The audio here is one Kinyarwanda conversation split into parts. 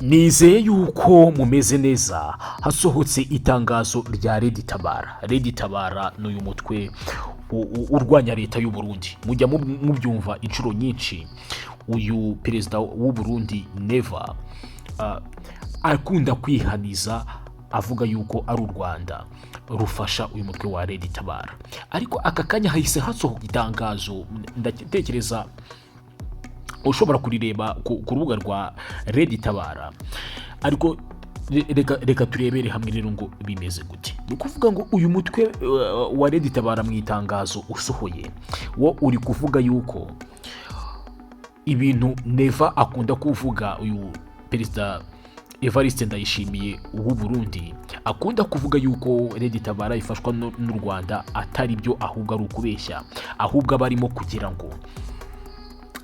Nizeye yuko mumeze neza. Hasohotse itangazo rya Red Tabala. Red Tabala ni uyu mutwe urwanya leta y'u Burundi. Mujya mubyumva inshuro nyinshi. Uyu perezida w'u Burundi Neva akunda kwihaniza avuga yuko ari u Rwanda rufasha uyu mutwe wa Red Tabala. Ariko aka kanya hahise hasohoka itangazo, ndatekereza ushobora kurireba ku rubuga rwa Red Tabala. Ariko reka turebere hamwe rero ngo bimeze gute. Ni kuvuga ngo uyu mutwe wa Red Tabala mu itangazo usohoye wo uri kuvuga yuko ibintu Neva akunda kuvuga, uyu perezida Evariste Ndayishimiye w'u Burundi akunda kuvuga yuko Red Tabala ifashwa n'u Rwanda atari byo, ahubwo ari ukubeshya, ahubwo abarimo kugira ngo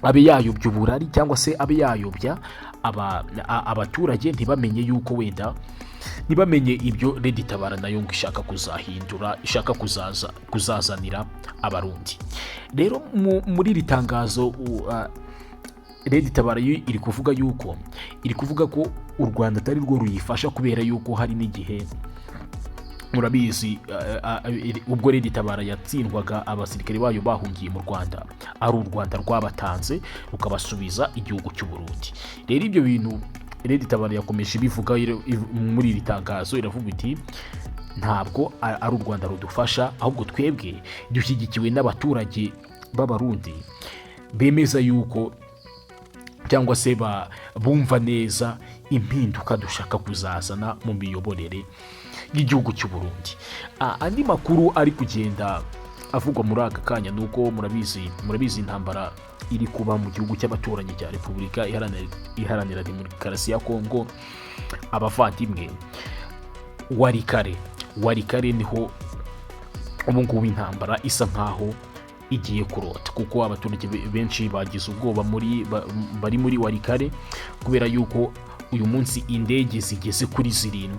abe yayobya uburari cyangwa se abe yayobya abaturage ntibamenye yuko wenda ntibamenye ibyo Red Tabala nayo ngo ishaka kuzahindura, ishaka kuzazanira abarundi. Rero muri iri tangazo Red Tabala iri kuvuga ko u Rwanda atari rwo ruyifasha, kubera yuko hari n'igihe murabizi ubwo Red Tabala yatsindwaga abasirikare bayo bahungiye mu Rwanda, ari u Rwanda rwabatanze rukabasubiza igihugu cy'u Burundi. Rero ibyo bintu Red Tabala yakomeje bivuga muri iri tangazo, iravuga iti ntabwo ari u Rwanda rudufasha, ahubwo twebwe dushyigikiwe n'abaturage b'abarundi bemeza yuko cyangwa se bumva neza impinduka dushaka kuzazana mu miyoborere y'igihugu cy'u Burundi. Andi makuru ari kugenda avugwa muri aka kanya nuko murabizi intambara iri kuba mu gihugu cy'abaturanyi cya Repubulika Iharanira Demokarasi ya Congo. Abavandimwe Walikale niho ubu ngubu intambara isa nkaho igiye kurota, kuko abaturage benshi bagize ubwoba bari muri Walikale, kubera yuko uyu munsi indege zigeze kuri 7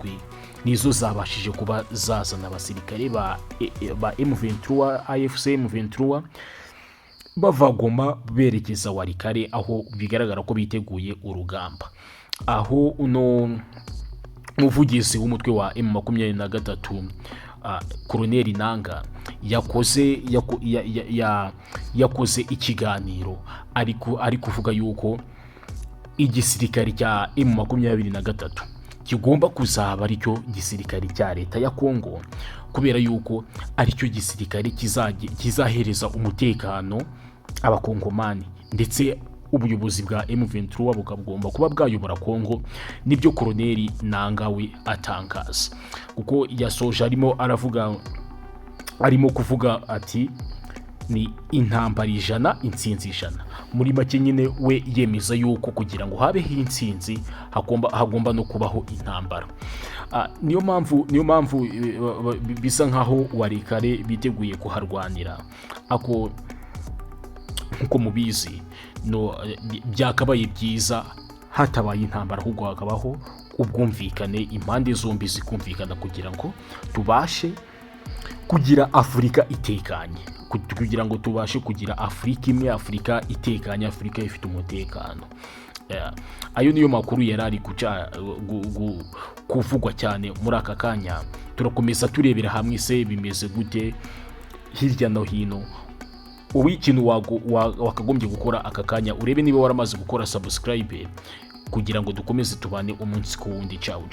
nizo zabashije kuba zazana abasirikare ba M23 AFC M23 bava Goma berekeza Walikale, aho bigaragara ko biteguye urugamba. Aho uno muvugizi w'umutwe wa M23 Colonel Nanga yakoze ikiganiro ari kuvuga yuko igisirikare cya M23 kigomba kuzaba aricyo gisirikare cya leta ya Congo, kubera yuko aricyo gisirikare kizahereza umutekano abakongomani, ndetse ubuyobozi bwa M23 bukagomba kuba bwayobora Congo. Nibyo Colonel Nanga we atangaza, kuko yasoje arimo kuvuga ati ni intambara 100 intsinzi 100. Muri make nyine we yemeza yuko kugira ngo habeho intsinzi hagomba no kubaho intambara. Niyo mpamvu bisa nkaho Walikale biteguye kuharwanira. Ako nkuko mubizi byakabaye byiza hatabaye intambara, ahubwo hakabaho ubwumvikane, impande zombi zikumvikana, kugira ngo tubashe kugira Afurika itekanye, kugira ngo tubashe kugira Afurika imwe, Afurika itekanye, Afurika ifite umutekano. Ayo niyo makuru yarari kuvugwa cyane muri aka kanya. Turakomeza turebera hamwe se bimeze gute hirya no hino. Ubu ikintu wakagombye gukora aka kanya, urebe niba waramaze gukora subscribe, kugira ngo dukomeze tubane umunsi ku wundi. Ciao.